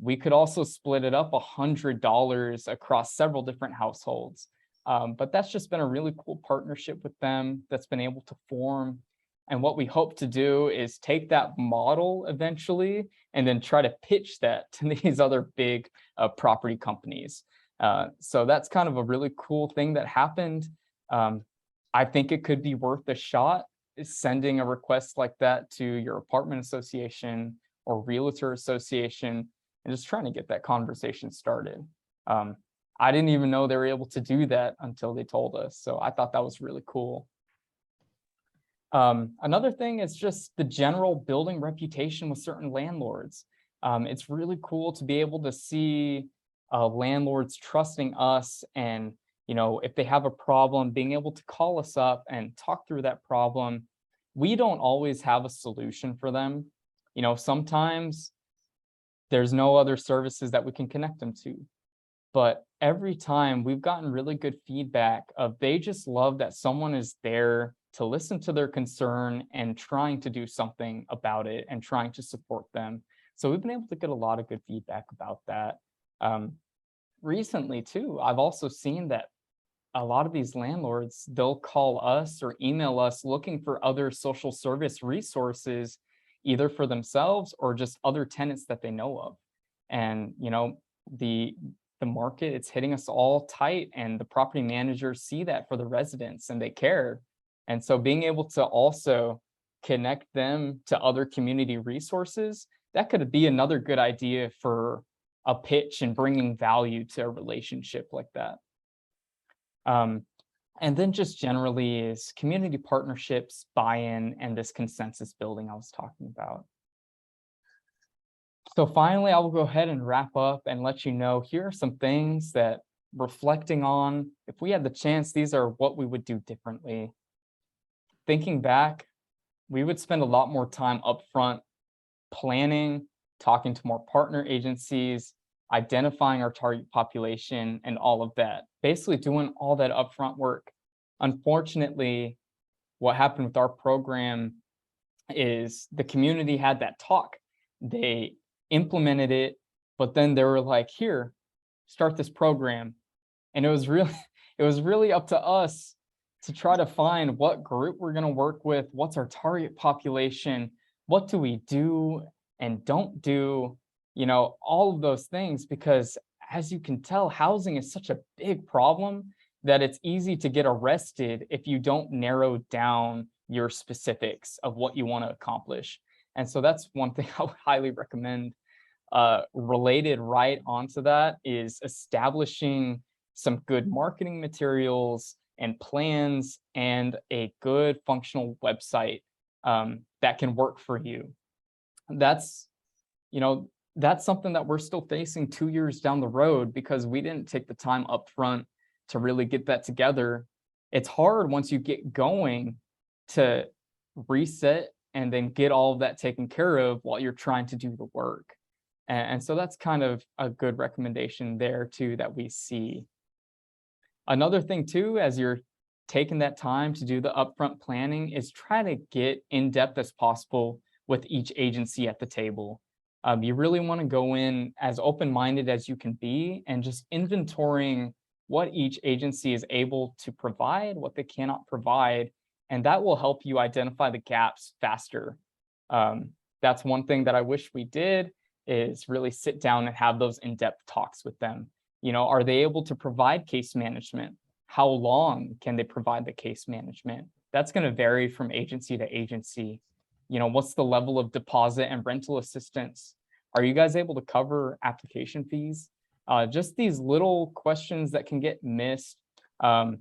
We could also split it up $100 across several different households. But that's just been a really cool partnership with them that's been able to form. And what we hope to do is take that model eventually and then try to pitch that to these other big property companies. So that's kind of a really cool thing that happened. I think it could be worth a shot, is sending a request like that to your apartment association or realtor association and just trying to get that conversation started. I didn't even know they were able to do that until they told us. So I thought that was really cool. Another thing is just the general building reputation with certain landlords. It's really cool to be able to see landlords trusting us, and if they have a problem, being able to call us up and talk through that problem. We don't always have a solution for them. Sometimes there's no other services that we can connect them to. But every time we've gotten really good feedback of, they just love that someone is there to listen to their concern and trying to do something about it and trying to support them. So we've been able to get a lot of good feedback about that. Recently too, I've also seen that a lot of these landlords, they'll call us or email us looking for other social service resources, either for themselves or just other tenants that they know of. And the market, it's hitting us all tight, and the property managers see that for the residents and they care. And so being able to also connect them to other community resources, that could be another good idea for a pitch and bringing value to a relationship like that. And then just generally is community partnerships, buy-in, and this consensus building I was talking about. So finally, I will go ahead and wrap up and let you know, here are some things that, reflecting on, if we had the chance, these are what we would do differently. Thinking back, we would spend a lot more time upfront planning, talking to more partner agencies, identifying our target population, and all of that. Basically doing all that upfront work. Unfortunately, what happened with our program is the community had that talk. They implemented it, but then they were like, here, start this program. And it was really up to us to try to find what group we're going to work with, what's our target population, what do we do and don't do, all of those things, because as you can tell, housing is such a big problem that it's easy to get arrested if you don't narrow down your specifics of what you want to accomplish. And so that's one thing I would highly recommend. Related right onto that is establishing some good marketing materials and plans and a good functional website that can work for you. That's something that we're still facing 2 years down the road because we didn't take the time up front to really get that together. It's hard once you get going to reset and then get all of that taken care of while you're trying to do the work. And so that's kind of a good recommendation there too that we see. Another thing too, as you're taking that time to do the upfront planning, is try to get in depth as possible with each agency at the table. You really want to go in as open-minded as you can be and just inventorying what each agency is able to provide, what they cannot provide, and that will help you identify the gaps faster. That's one thing that I wish we did, is really sit down and have those in-depth talks with them. Are they able to provide case management? How long can they provide the case management? That's going to vary from agency to agency. What's the level of deposit and rental assistance? Are you guys able to cover application fees? Just these little questions that can get missed, but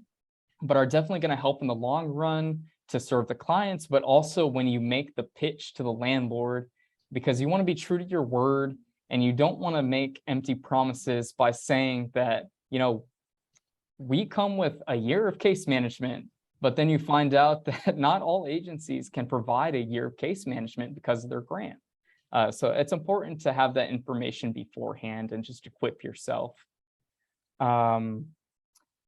are definitely going to help in the long run to serve the clients, but also when you make the pitch to the landlord, because you want to be true to your word and you don't want to make empty promises by saying that, we come with a year of case management, but then you find out that not all agencies can provide a year of case management because of their grant. So it's important to have that information beforehand and just equip yourself. And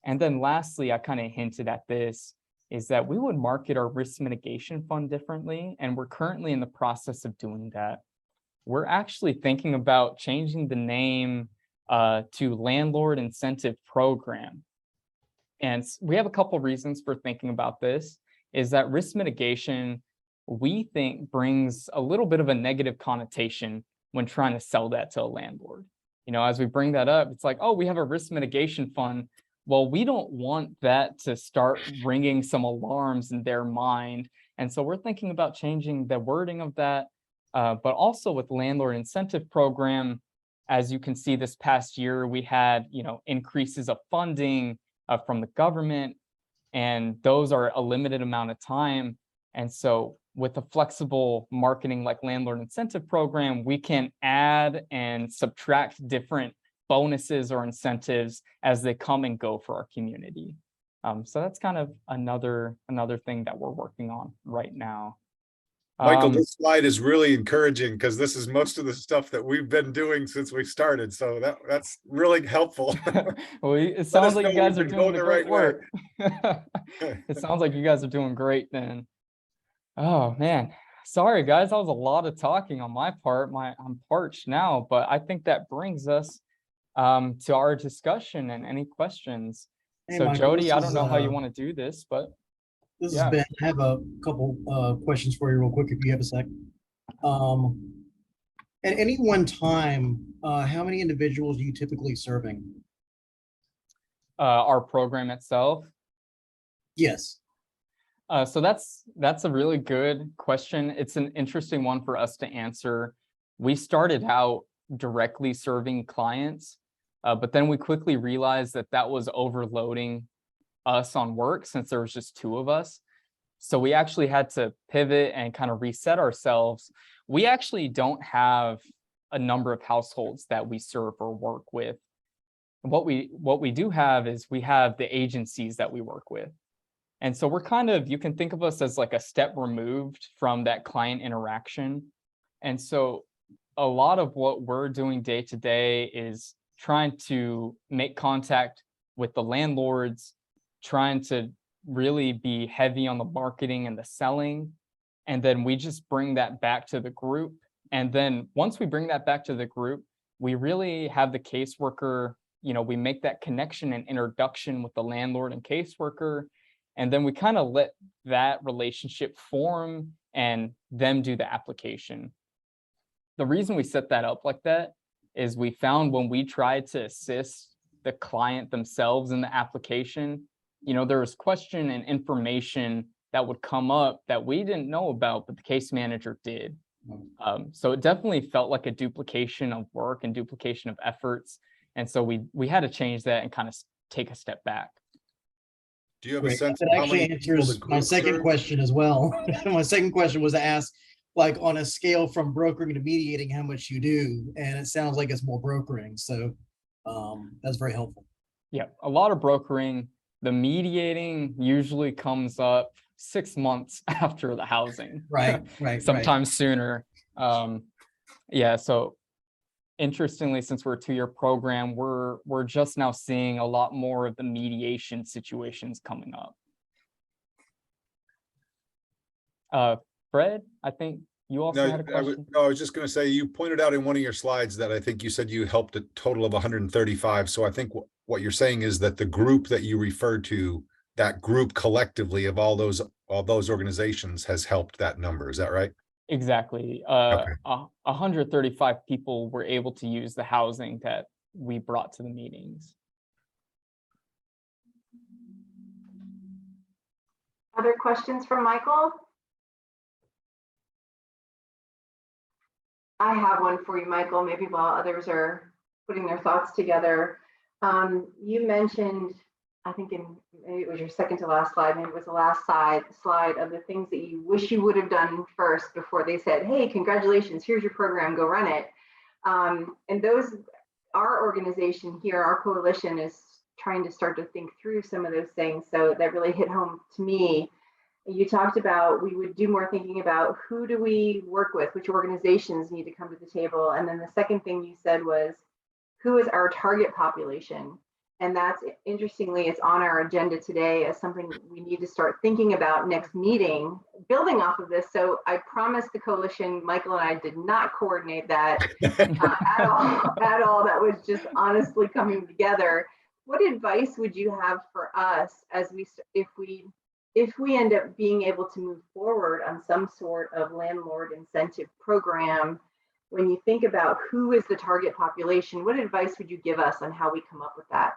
then lastly, I kind of hinted at this, is that we would market our risk mitigation fund differently, and we're currently in the process of doing that. We're actually thinking about changing the name to Landlord Incentive Program. And we have a couple reasons for thinking about this, is that risk mitigation, we think, brings a little bit of a negative connotation when trying to sell that to a landlord. As we bring that up, it's like, oh, we have a risk mitigation fund. Well, we don't want that to start ringing some alarms in their mind. And so we're thinking about changing the wording of that, but also with Landlord Incentive Program. As you can see, this past year, we had, increases of funding from the government, and those are a limited amount of time. And so with a flexible marketing like Landlord Incentive Program, we can add and subtract different bonuses or incentives as they come and go for our community. So that's kind of another thing that we're working on right now. Michael, this slide is really encouraging because this is most of the stuff that we've been doing since we started. So that's really helpful. Well, it sounds like you guys are doing the great work. It sounds like you guys are doing great then. Oh man, sorry guys, that was a lot of talking on my part. I'm parched now, but I think that brings us to our discussion and any questions. Hey, So Michael, Jody, I don't know how you want to do this, but this yeah. is Ben. I have a couple questions for you real quick, if you have a sec. At any one time, how many individuals are you typically serving? Our program itself. Yes. So that's a really good question. It's an interesting one for us to answer. We started out directly serving clients, but then we quickly realized that was overloading us on work since there was just 2 of us. So we actually had to pivot and kind of reset ourselves. We actually don't have a number of households that we serve or work with. What we do have is we have the agencies that we work with. And so we're kind of, you can think of us as like a step removed from that client interaction. And so a lot of what we're doing day to day is trying to make contact with the landlords, trying to really be heavy on the marketing and the selling. And then we just bring that back to the group. And then once we bring that back to the group, we really have the caseworker, we make that connection and introduction with the landlord and caseworker. And then we kind of let that relationship form and them do the application. The reason we set that up like that is we found when we tried to assist the client themselves in the application, there was question and information that would come up that we didn't know about, but the case manager did. So it definitely felt like a duplication of work and duplication of efforts. And so we had to change that and kind of take a step back. Do you have a Great. sense? That of how actually many people the answers my group second serves? question as well. My second question was to ask, like, on a scale from brokering to mediating, how much you do, and it sounds like it's more brokering. So that's very helpful. Yeah, a lot of brokering. The mediating usually comes up 6 months after the housing. Right. Sometimes sooner. Yeah, so interestingly, since we're a 2-year program, we're just now seeing a lot more of the mediation situations coming up. Fred, I think you also had a question. I was just going to say, you pointed out in one of your slides that I think you said you helped a total of 135. So I think what you're saying is that the group that you referred to, that group collectively of all those organizations has helped that number. Is that right? Exactly. Okay. 135 people were able to use the housing that we brought to the meetings. Other questions for Michael? I have one for you, Michael, maybe while others are putting their thoughts together. You mentioned, I think maybe it was your second to last slide, maybe it was the last slide of the things that you wish you would have done first before they said, hey, congratulations, here's your program, go run it. And our organization here, our coalition, is trying to start to think through some of those things. So that really hit home to me. You talked about we would do more thinking about who do we work with, which organizations need to come to the table. And then the second thing you said was, who is our target population? And that's, interestingly, it's on our agenda today as something we need to start thinking about next meeting, building off of this. So I promised the coalition, Michael and I did not coordinate that at all. That was just honestly coming together. What advice would you have for us as if we end up being able to move forward on some sort of landlord incentive program? When you think about who is the target population, what advice would you give us on how we come up with that?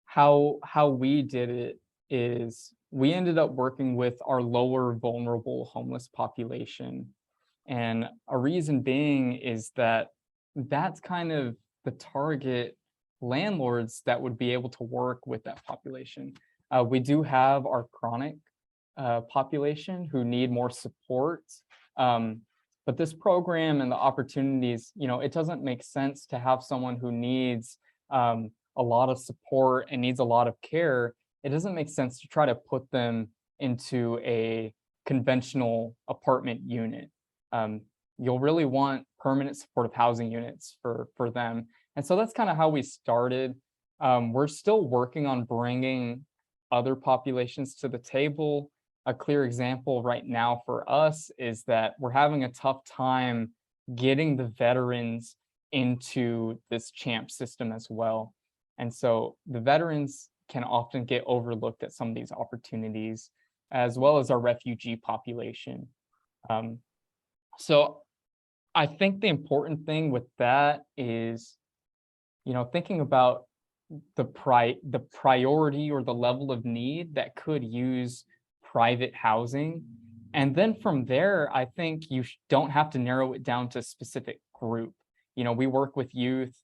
How we did it is we ended up working with our lower vulnerable homeless population. And a reason being is that that's kind of the target landlords that would be able to work with that population. We do have our chronic population who need more support. But this program and the opportunities, it doesn't make sense to have someone who needs a lot of support and needs a lot of care. It doesn't make sense to try to put them into a conventional apartment unit. You'll really want permanent supportive housing units for them. And so that's kind of how we started. We're still working on bringing other populations to the table. A clear example right now for us is that we're having a tough time getting the veterans into this CHAMP system as well. And so the veterans can often get overlooked at some of these opportunities, as well as our refugee population. So I think the important thing with that is, thinking about the priority or the level of need that could use private housing. And then from there, I think you don't have to narrow it down to a specific group. We work with youth,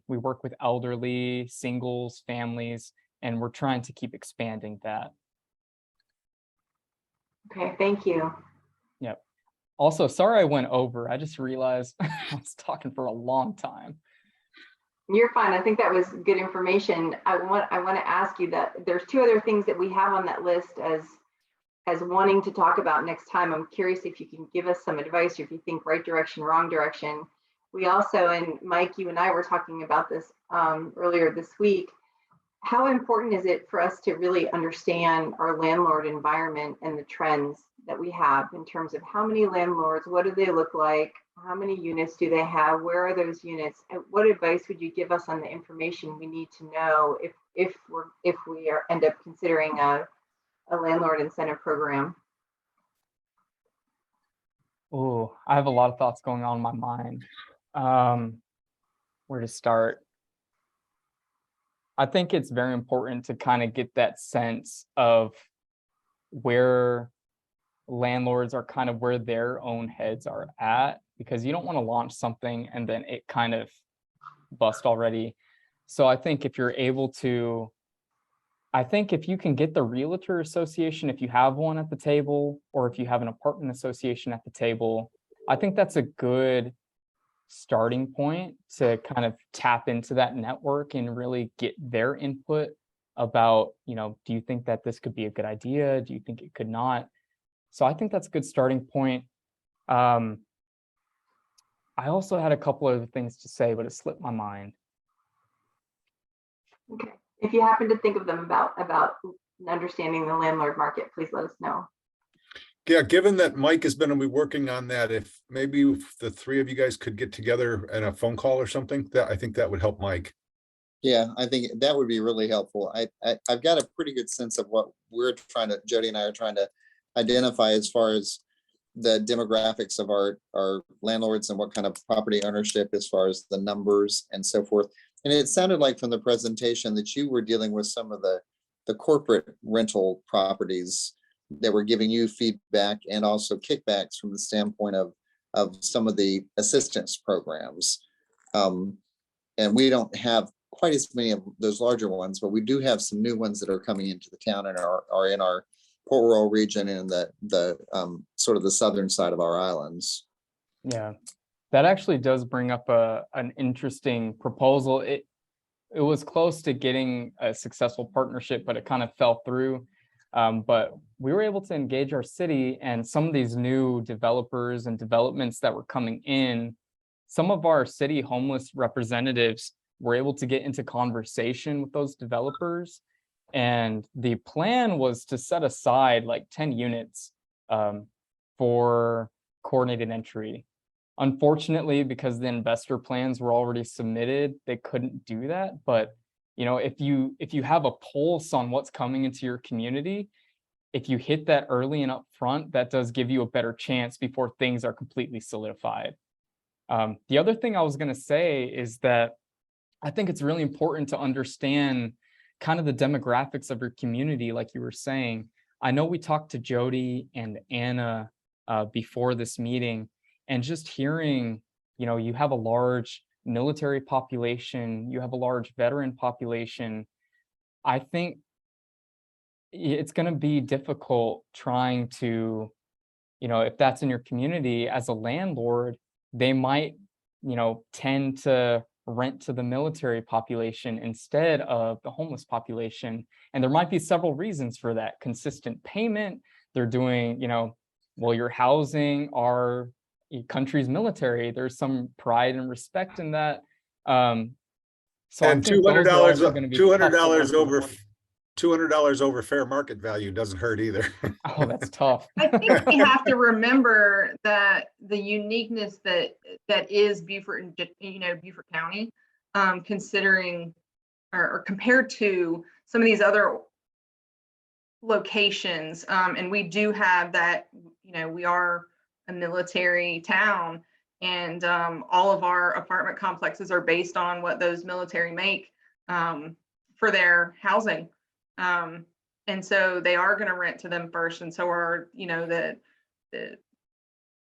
we work with elderly, singles, families, and we're trying to keep expanding that. Okay, thank you. Yep. Also, sorry I went over. I just realized I was talking for a long time. You're fine. I think that was good information. I want to ask you that there's two other things that we have on that list as wanting to talk about next time. I'm curious if you can give us some advice, or if you think right direction, wrong direction. We also, and Mike, you and I were talking about this earlier this week. How important is it for us to really understand our landlord environment and the trends that we have in terms of how many landlords, what do they look like, how many units do they have, where are those units, and what advice would you give us on the information we need to know if we end up considering a landlord incentive program? Oh, I have a lot of thoughts going on in my mind. Where to start? I think it's very important to kind of get that sense of where landlords are, kind of where their own heads are at, because you don't want to launch something and then it kind of bust already. So I think if you're able to, I think if you can get the realtor association, if you have one at the table, or if you have an apartment association at the table, I think that's a good starting point to kind of tap into that network and really get their input about, do you think that this could be a good idea? Do you think it could not? So I think that's a good starting point. I also had a couple other things to say, but it slipped my mind. Okay. If you happen to think of them about understanding the landlord market, please let us know. Yeah, given that Mike is going to be working on that, if maybe the three of you guys could get together in a phone call or something, that I think that would help Mike. Yeah, I think that would be really helpful. I've got a pretty good sense of what Jody and I are trying to identify as far as the demographics of our landlords and what kind of property ownership as far as the numbers and so forth. And it sounded like from the presentation that you were dealing with some of the corporate rental properties that were giving you feedback and also kickbacks from the standpoint of some of the assistance programs. And we don't have quite as many of those larger ones, but we do have some new ones that are coming into the town and are in our Port Royal region and the sort of the southern side of our islands. Yeah, that actually does bring up an interesting proposal. It was close to getting a successful partnership, but it kind of fell through. But we were able to engage our city and some of these new developers and developments that were coming in. Some of our city homeless representatives were able to get into conversation with those developers. And the plan was to set aside like 10 units for coordinated entry. Unfortunately, because the investor plans were already submitted, they couldn't do that. But if you have a pulse on what's coming into your community, if you hit that early and upfront, that does give you a better chance before things are completely solidified. The other thing I was going to say is that I think it's really important to understand kind of the demographics of your community, like you were saying. I know we talked to Jody and Anna before this meeting, and just hearing, you have a large military population, you have a large veteran population. I think it's going to be difficult trying to, if that's in your community as a landlord, they might, tend to rent to the military population instead of the homeless population. And there might be several reasons for that. Consistent payment, they're doing, well, you're housing our country's military. There's some pride and respect in that. So and $200 over fair market value doesn't hurt either. Oh, that's tough. I think we have to remember that the uniqueness that is Beaufort and Beaufort County, considering or compared to some of these other locations, and we do have that. We are a military town, and all of our apartment complexes are based on what those military make for their housing. And so they are going to rent to them first, and so are the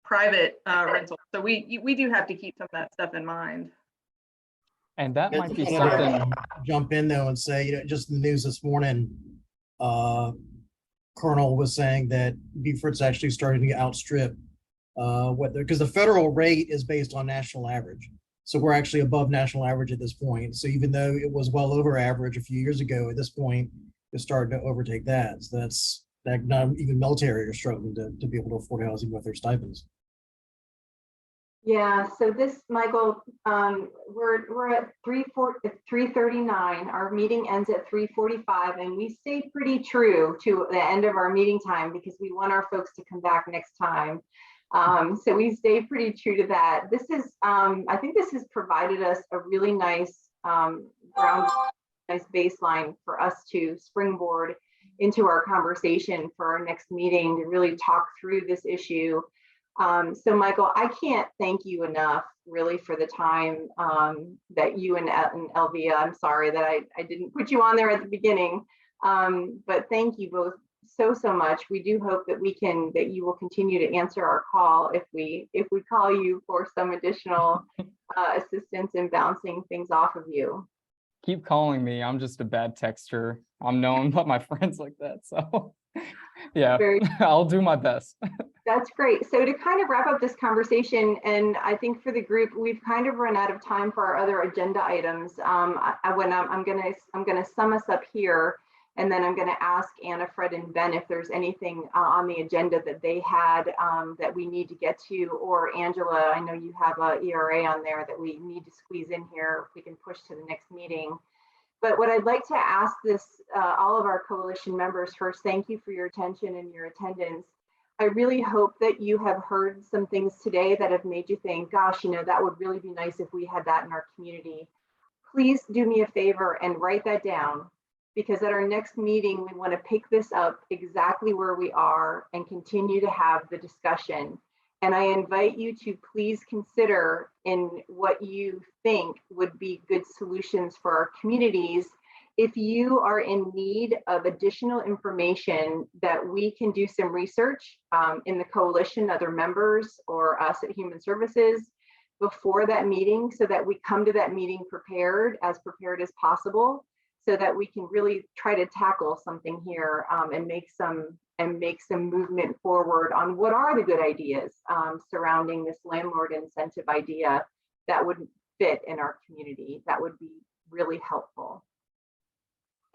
private rental. So we do have to keep some of that stuff in mind. And that might be I wanted to something. jump in though and say, just in the news this morning, Colonel was saying that Beaufort's actually starting to outstrip because the federal rate is based on national average. So we're actually above national average at this point. So even though it was well over average a few years ago, at this point, it's starting to overtake that. So that's that not even military are struggling to be able to afford housing with their stipends. Yeah, so this, Michael, we're at 3:39. Our meeting ends at 3:45, and we stay pretty true to the end of our meeting time because we want our folks to come back next time. So we stay pretty true to that. This is, I think this has provided us a really nice nice baseline for us to springboard into our conversation for our next meeting to really talk through this issue. So Michael, I can't thank you enough really for the time that you and Elvia, I'm sorry that I didn't put you on there at the beginning, but thank you both so much. We do hope that that you will continue to answer our call if we call you for some additional assistance in bouncing things off of you. Keep calling me. I'm just a bad texter. I'm known by my friends like that. So yeah, I'll do my best. That's great. So to kind of wrap up this conversation, and I think for the group, we've kind of run out of time for our other agenda items. I'm gonna sum us up here, and then I'm gonna ask Anna, Fred, and Ben if there's anything on the agenda that they had that we need to get to, or Angela, I know you have a ERA on there that we need to squeeze in here if we can push to the next meeting. But what I'd like to ask all of our coalition members first, thank you for your attention and your attendance. I really hope that you have heard some things today that have made you think, gosh, that would really be nice if we had that in our community. Please do me a favor and write that down, because at our next meeting, we want to pick this up exactly where we are and continue to have the discussion. And I invite you to please consider in what you think would be good solutions for our communities. If you are in need of additional information that we can do some research in the coalition, other members or us at Human Services before that meeting, so that we come to that meeting prepared as possible, so that we can really try to tackle something here and make some movement forward on what are the good ideas surrounding this landlord incentive idea that would fit in our community. That would be really helpful.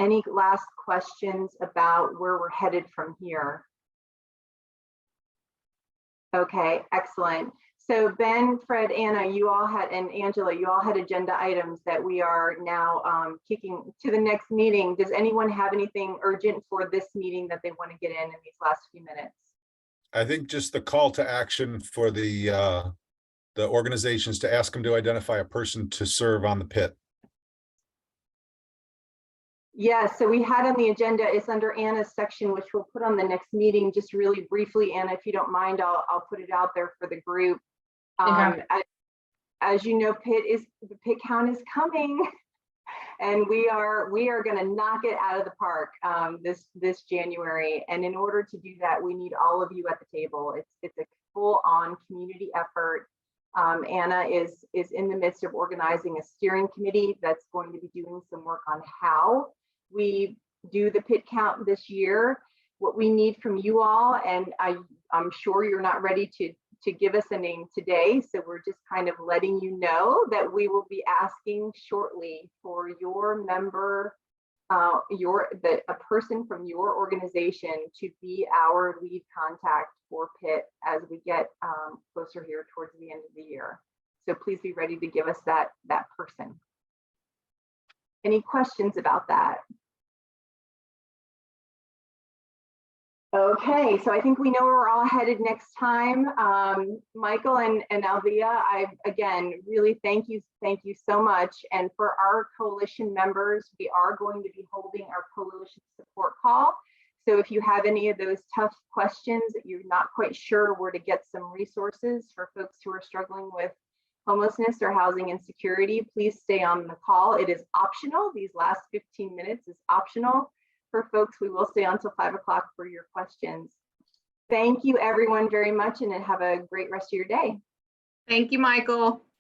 Any last questions about where we're headed from here? Okay, excellent. So Ben, Fred, Anna, you all had, and Angela, you all had agenda items that we are now kicking to the next meeting. Does anyone have anything urgent for this meeting that they want to get in these last few minutes? I think just the call to action for the organizations to ask them to identify a person to serve on the PIT. Yeah, so we had on the agenda, it's under Anna's section, which we'll put on the next meeting. Just really briefly, Anna, if you don't mind, I'll put it out there for the group. As you know, the PIT count is coming, and we are going to knock it out of the park this January. And in order to do that, we need all of you at the table. It's a full-on community effort. Anna is in the midst of organizing a steering committee that's going to be doing some work on how we do the PIT count this year. What we need from you all, and I'm sure you're not ready to give us a name today, so we're just kind of letting you know that we will be asking shortly for your member, a person from your organization to be our lead contact for PIT as we get closer here towards the end of the year. So please be ready to give us that person. Any questions about that? Okay, so I think we know where we're all headed next time. Michael and Elvia, I again really thank you so much. And for our coalition members, we are going to be holding our coalition support call. So if you have any of those tough questions that you're not quite sure where to get some resources for folks who are struggling with homelessness or housing insecurity, please stay on the call. It is optional. These last 15 minutes is optional. For folks, we will stay until 5 o'clock for your questions. Thank you everyone very much, and have a great rest of your day. Thank you, Michael.